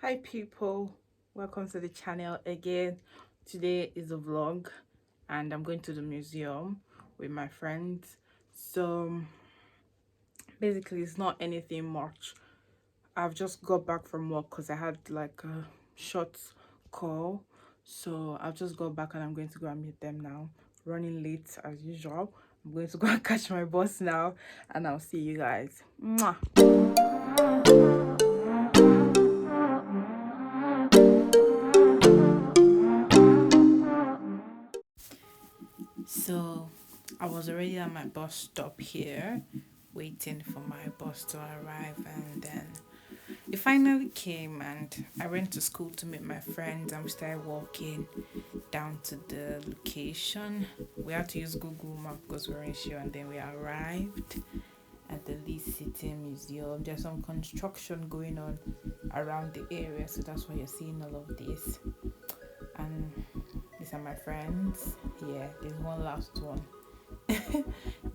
Hi people, welcome to the channel again. Today is a vlog and I'm going to the museum with my friends. So basically it's not anything much. I've just got back from work because I had like a short call. So I've just got back and I'm going to go and meet them now. Running late as usual. I'm going to go and catch my bus now and I'll see you guys. Mwah. So I was already at my bus stop here waiting for my bus to arrive, and then it finally came and I went to school to meet my friends and we started walking down to the location. We had to use Google Map because we weren't sure, and then we arrived at the Leeds City Museum. There's some construction going on around the area, so that's why you're seeing all of this. And these are my friends. Yeah, there's one last one.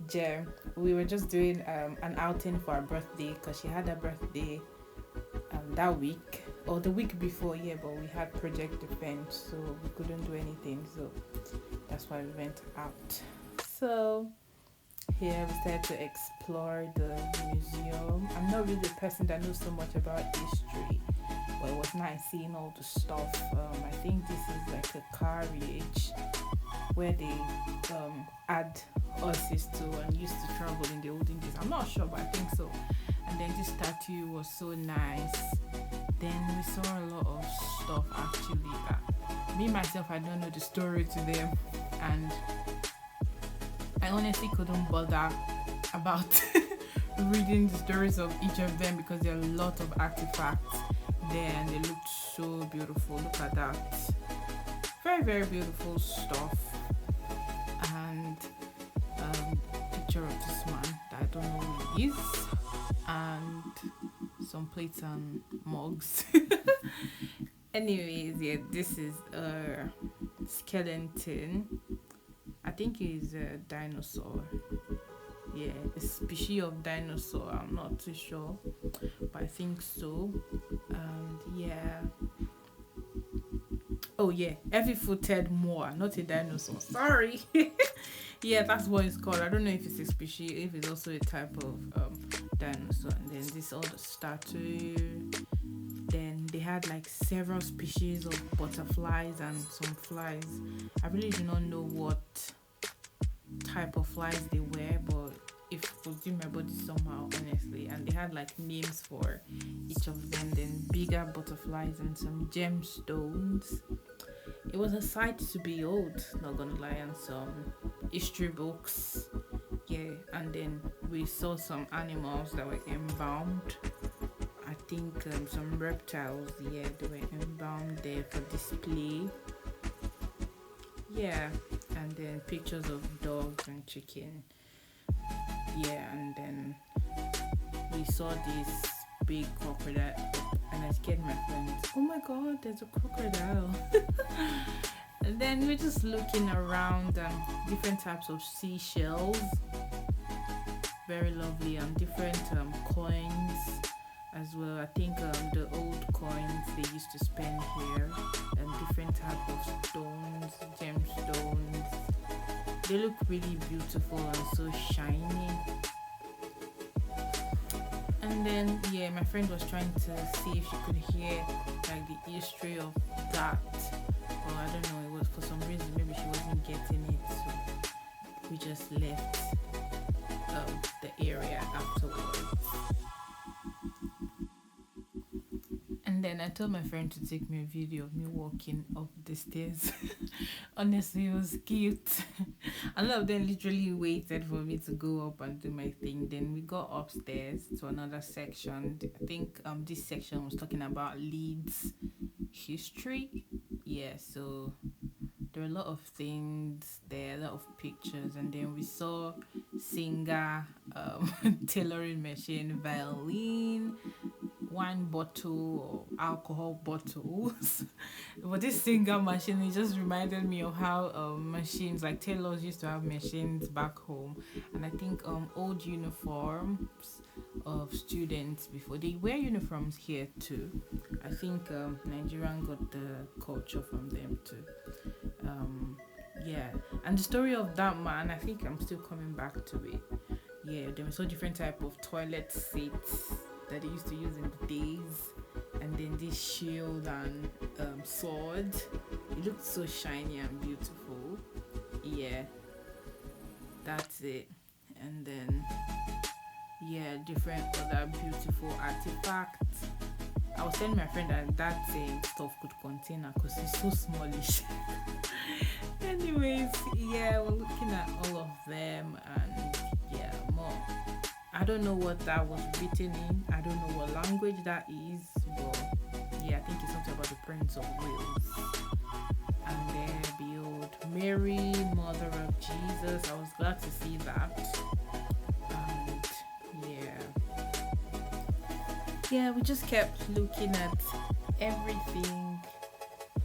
Jem, we were just doing an outing for her birthday because she had a birthday that week or the week before, yeah, but we had project events, so we couldn't do anything, so that's why we went out. So here we started to explore the museum. I'm not really a person that knows so much about history, but it was nice seeing all the stuff. I think this is like a carriage where they add horses to and used to travel in the olden days. I'm not sure, but I think so. And then this statue was so nice. Then we saw a lot of stuff actually that me myself, I don't know the story to them, and I honestly couldn't bother about reading the stories of each of them because there are a lot of artifacts there and they looked so beautiful. Look at that. Very, very beautiful stuff. And picture of this man that I don't know who he is, and some plates and mugs. Anyways, yeah, this is a skeleton. I think it's a dinosaur. Yeah, a species of dinosaur. I'm not too sure, but I think so. And yeah. Oh yeah, heavy-footed moa, not a dinosaur. Sorry. Yeah, that's what it's called. I don't know if it's a species, if it's also a type of dinosaur. And then this all the statue. Then they had like several species of butterflies and some flies. I really do not know what type of flies they were, but it fulfilled my body somehow, honestly. And they had like names for each of them. Then bigger butterflies and some gemstones. It was a sight to behold, not gonna lie, and some history books. Yeah, and then we saw some animals that were embalmed. I think some reptiles, yeah, they were embalmed there for display. Yeah, and then pictures of dogs and chicken. Yeah, and then we saw this big crocodile, and I scared my friends. Oh my god, there's a crocodile. And then we're just looking around different types of seashells. Very lovely, and different coins as well. I think the old coins they used to spend here, and different type of stones, gemstones. They look really beautiful and so shiny. And then yeah, my friend was trying to see if she could hear like the history of that, but I don't know, it was for some reason maybe she wasn't getting it, so we just left the area afterwards. And then I told my friend to take me a video of me walking up the stairs. Honestly, it was cute. A lot of them literally waited for me to go up and do my thing. Then we got upstairs to another section. I think this section was talking about Leeds history. Yeah, so there are a lot of things there, a lot of pictures, and then we saw singer, tailoring machine, violin, wine bottle or alcohol bottles. But this singer machine, it just reminded me of how machines like tailors used to have machines back home, and I think old uniforms of students before they wear uniforms here too. I think Nigerian got the culture from them too. Um, yeah, and the story of that man, I think I'm still coming back to it. Yeah, there were so different type of toilet seats that they used to use in the days, and then this shield and sword. It looked so shiny and beautiful. Yeah, that's it. And then yeah, different other beautiful artifacts. I was telling my friend that that same stuff could contain her because it's so smallish. Anyways, yeah, we're looking at all of them and yeah, more. I don't know what that was written in. I don't know what language that is, but yeah, I think it's something about the Prince of Wales. And there, behold, Mary, Mother of Jesus. I was glad to see that. And yeah, we just kept looking at everything.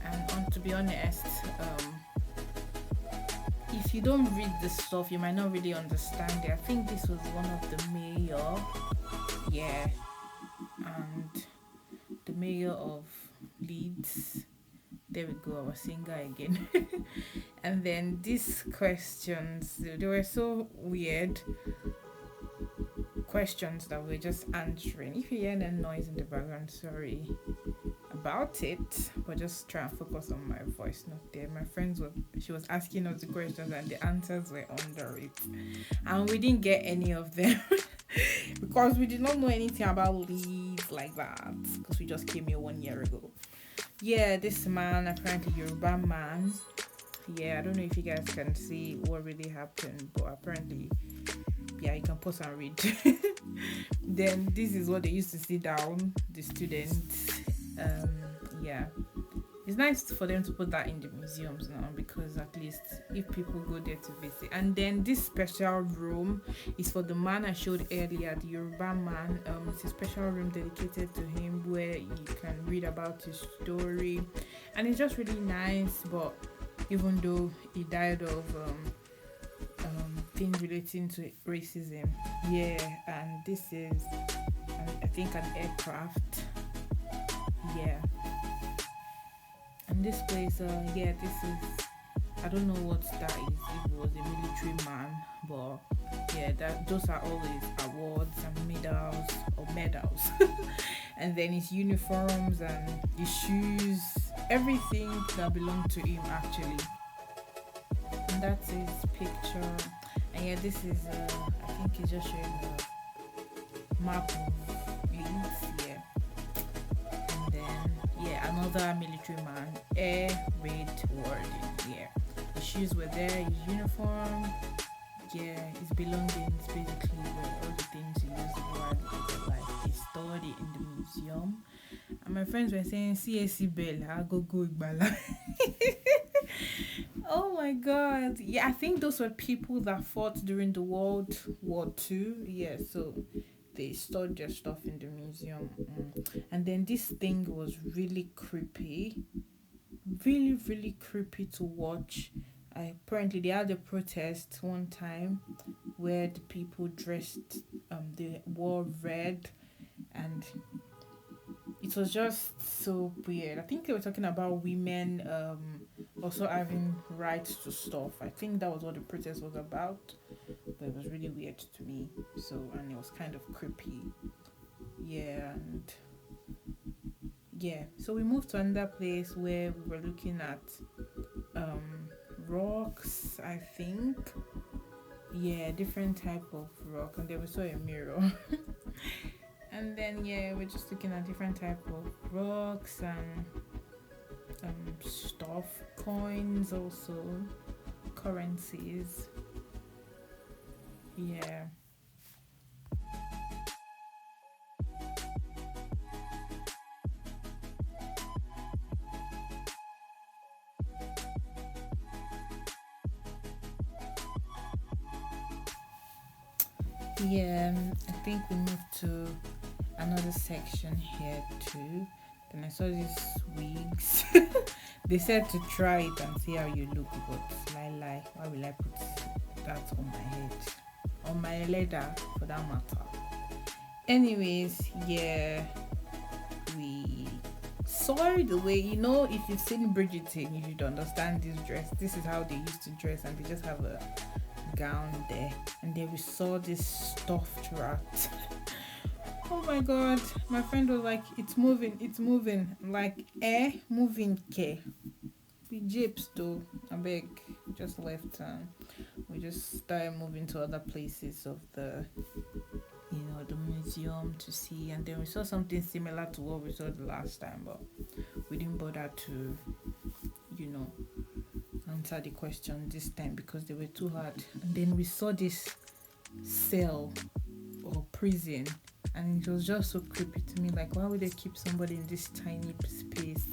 And to be honest, if you don't read the stuff, you might not really understand it. I think this was one of the mayor, yeah, and the mayor of Leeds. There we go, our singer again. And then these questions, they were so weird questions that we're just answering. If you hear any noise in the background, sorry about it, but just try and focus on my voice not there. My friends were she was asking us the questions and the answers were under it, and we didn't get any of them because we did not know anything about Leeds like that, because we just came here 1 year ago. Yeah, this man, apparently Yoruba man, yeah, I don't know if you guys can see what really happened, but apparently yeah, you can pause and read. Then this is what they used to sit down, the students. Yeah, it's nice for them to put that in the museums now, because at least if people go there to visit. And then this special room is for the man I showed earlier, the Yoruba man. It's a special room dedicated to him where you can read about his story, and it's just really nice. But even though he died of things relating to racism, yeah, and this is I think an aircraft, yeah. And this place, yeah, this is, I don't know what that is, if it was a military man, but yeah, that those are all his awards and medals. And then his uniforms and his shoes, everything that belonged to him actually. And that's his picture. And yeah, this is I think he's just showing the map of Leeds, yeah. And then yeah, another military man, air raid warden, yeah. His shoes were there, his uniform, yeah, his belongings, basically were all the things he used while he life. They stored it in the museum. And my friends were saying, CSC Bell, I go Igbala. Oh my god. Yeah, I think those were people that fought during the World War II. Yeah, so they stored their stuff in the museum. And then this thing was really creepy. Really, really creepy to watch. Apparently they had a protest one time where the people dressed they wore red, and it was just so weird. I think they were talking about women also having rights to stuff. I think that was what the protest was about, but it was really weird to me. So, and it was kind of creepy. Yeah, and yeah. So we moved to another place where we were looking at rocks, I think. Yeah, different type of rock, and there was also a mirror. And then yeah, we're just looking at different type of rocks and stuff, coins also, currencies. Yeah. Yeah, I think we moved to another section here too. Then I saw these wigs. They said to try it and see how you look, but lie. Why will I put that on my head? On my leather, for that matter. Anyways, yeah, we saw the way, if you've seen Bridgerton, you should understand this dress. This is how they used to dress, and they just have a gown there. And then we saw this stuffed rat. Oh my god, my friend was like, it's moving. I'm like, moving, ke. We japes though. I beg, just left. We just started moving to other places of the museum to see, and then we saw something similar to what we saw the last time, but we didn't bother to answer the question this time because they were too hard. And then we saw this cell or prison, and it was just so creepy to me. Like, why would they keep somebody in this tiny space?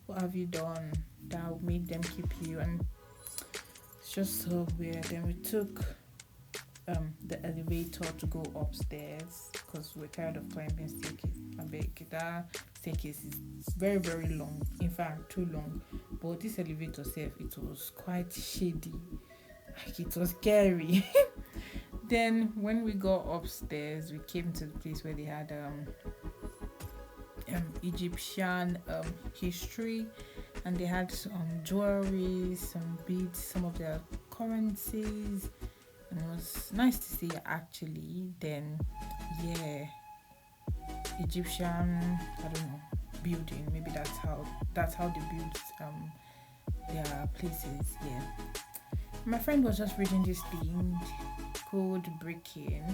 What have you done that would make them keep you? And it's just so weird. Then we took the elevator to go upstairs because we're tired of climbing staircase. I beg, that staircase is very, very long. In fact, too long. But this elevator itself, it was quite shady. Like, it was scary. Then when we got upstairs, we came to the place where they had Egyptian history, and they had some jewelry, some beads, some of their currencies. And it was nice to see actually. Then Egyptian, I don't know, building. Maybe that's how they build their places. Yeah. My friend was just reading this thing called breaking.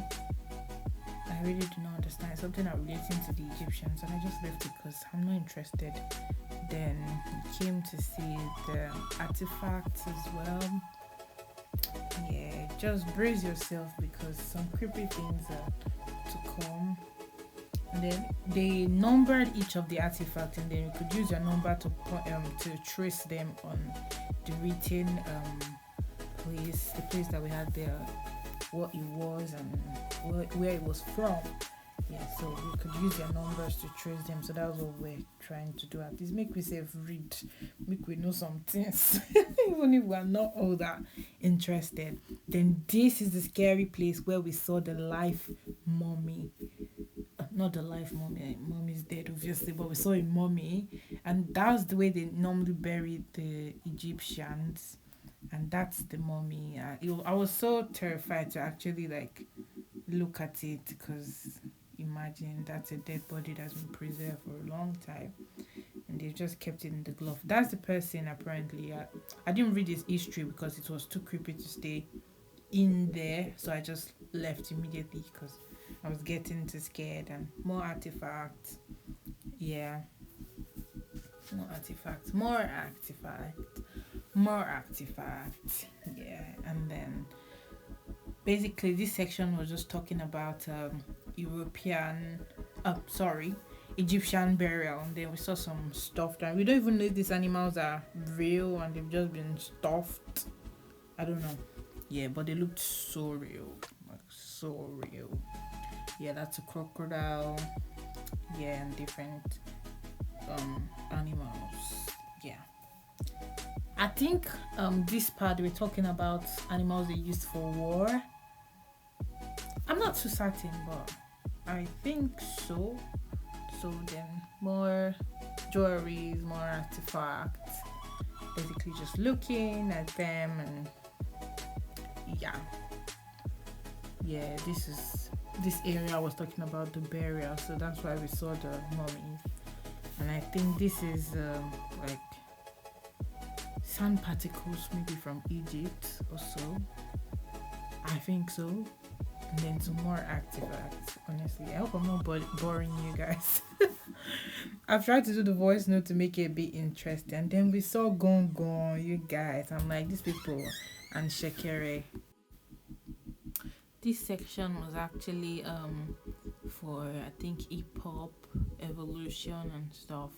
I really do not understand. It's something relating to the Egyptians, and I just left it because I'm not interested. Then we came to see the artifacts as well. Yeah, just brace yourself because some creepy things are to come. And then they numbered each of the artifacts, and then you could use your number to trace them on the written place, the place that we had there, what it was and where it was from. Yeah, so we could use your numbers to trace them. So that's what we're trying to do. At least make myself read, make we know some things, even if we're not all that interested. Then this is the scary place where we saw the live mummy. Not the live mummy. Mummy's dead, obviously, but we saw a mummy, and that's the way they normally buried the Egyptians. And that's the mummy. I was so terrified to actually look at it because imagine that's a dead body that's been preserved for a long time, and they've just kept it in the glove. That's the person apparently. I didn't read his history because it was too creepy to stay in there, so I just left immediately because I was getting too scared. And more artifacts. Yeah. More artifacts. Yeah. And then basically this section was just talking about Egyptian burial. And then we saw some stuff that we don't even know if these animals are real and they've just been stuffed. I don't know. Yeah, but they looked so real. So real. Yeah, that's a crocodile. Yeah, and different animals. Yeah. I think this part we're talking about animals they used for war. I'm not too certain, but I think so. So then more jewelries, more artifacts. Basically just looking at them, and yeah, this area I was talking about the burial, so that's why we saw the mummies. And I think this is sand particles, maybe from Egypt or so. I think so. And then some more artifacts. Honestly, I hope I'm not boring you guys. I've tried to do the voice note to make it a bit interesting. And then we saw Gong, you guys. I'm like, these people, and Shekere. This section was actually for I think hip hop evolution and stuff,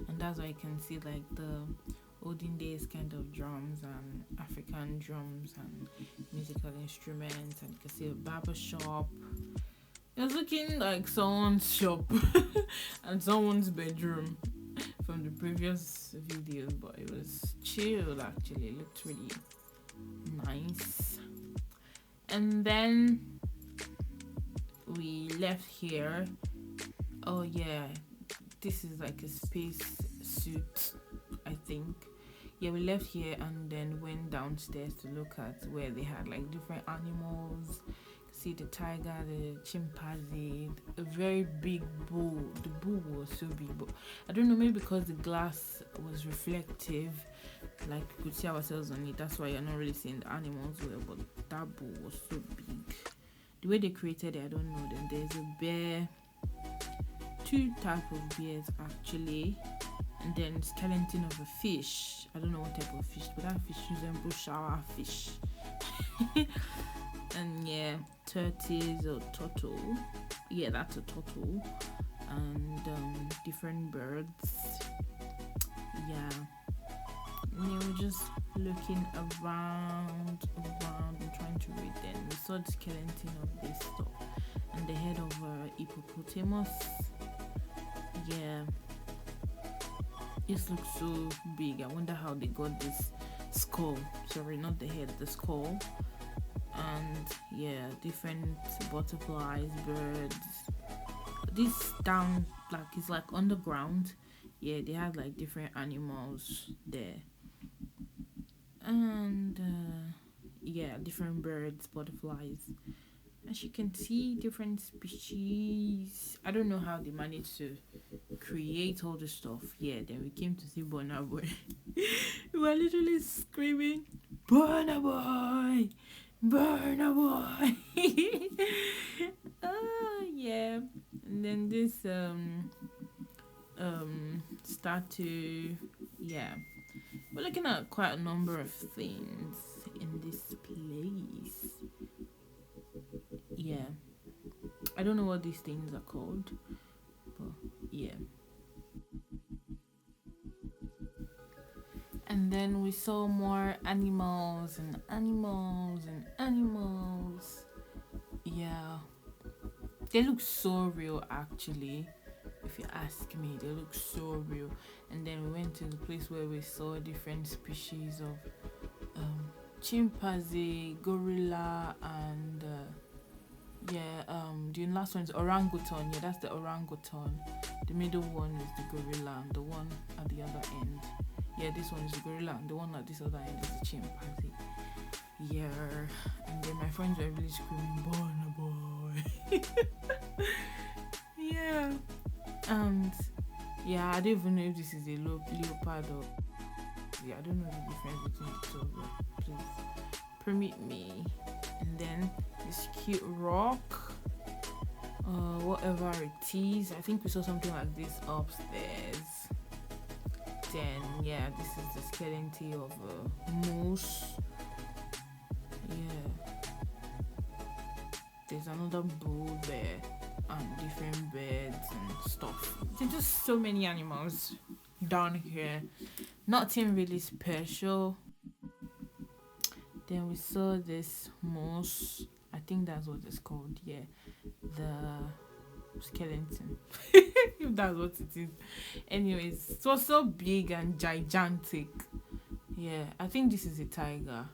and that's why you can see like the olden days kind of drums and African drums and musical instruments, and you can see a barber shop. It was looking like someone's shop and someone's bedroom from the previous video, but it was chilled actually. It looked really nice. And then we left here. Oh yeah, this is like a space suit, I think. Yeah, we left here and then went downstairs to look at where they had like different animals. See the tiger, the chimpanzee, a very big bull. The bull was so big, but I don't know, maybe because the glass was reflective, like we could see ourselves on it. That's why you're not really seeing the animals well. But that bull was so big. The way they created it, I don't know. Then there's a bear, two type of bears actually, and then skeleton of a fish. I don't know what type of fish, but that fish resembles shower fish. And yeah, turtles or turtle. Yeah, that's a turtle. And different birds. Yeah. And they were just looking around and trying to read them. We saw the skeleton of this stuff and the head of hippopotamus. Yeah. This looks so big. I wonder how they got this skull. Sorry, not the head, the skull. And yeah, different butterflies, birds. This down, like, it's like underground. Yeah, they had like different animals there. And yeah, different birds, butterflies. As you can see, different species. I don't know how they managed to create all this stuff. Yeah, then we came to see Burna Boy. We were literally screaming, Burna Boy! Burna Boy! Yeah. And then this statue. Yeah. We're looking at quite a number of things in this place. Yeah. I don't know what these things are called, but yeah. And then we saw more animals and animals and animals. Yeah. They look so real actually. If you ask me, they look so real. And then we went to the place where we saw different species of chimpanzee, gorilla, and the last one is orangutan. Yeah, that's the orangutan. The middle one is the gorilla, and the one at the other end. Yeah, this one is the gorilla, and the one at this other end is the chimpanzee. Yeah, and then my friends were really screaming, Burna Boy. Yeah, and yeah, I don't even know if this is a leopard or. Yeah, I don't know the difference between the two. Please permit me. And then this cute rock, whatever it is. I think we saw something like this upstairs. Then yeah, this is the skeleton of a moose. Yeah, there's another bull there and different birds and stuff. There's just so many animals down here. Nothing really special. Then we saw this moose. I think that's what it's called. Yeah, the skeleton. If that's what it is. Anyways, it was so big and gigantic. Yeah, I think this is a tiger.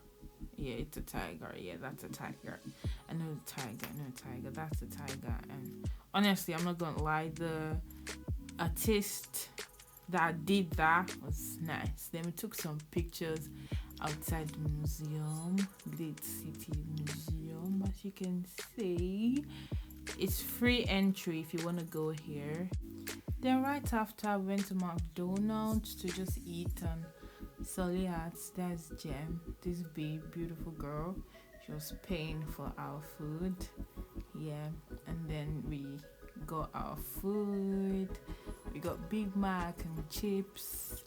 Yeah, it's a tiger. Yeah, that's a tiger. I know the tiger. That's a tiger. And honestly, I'm not gonna lie, the artist that did that was nice. Then we took some pictures outside the museum, Great City Museum. As you can see, it's free entry if you want to go here. Then right after, I went to McDonald's to just eat, and Sully Arts, that's Jem, this big beautiful girl. She was paying for our food. Yeah, and then we got our food. We got Big Mac and chips.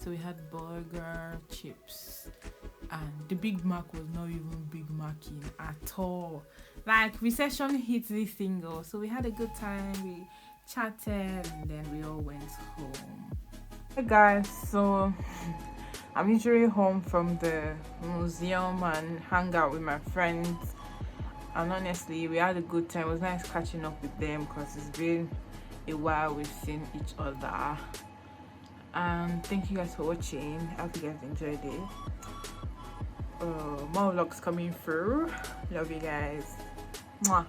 So we had burger, chips, and the Big Mac was not even Big Macing at all. Like, recession hit this single. So we had a good time. We chatted, and then we all went home. Hey guys, so I'm usually home from the museum and hang out with my friends. and honestly we had a good time. It was nice catching up with them because it's been a while we've seen each other. And thank you guys for watching. I hope you guys enjoyed it. More vlogs coming through. Love you guys. Mwah.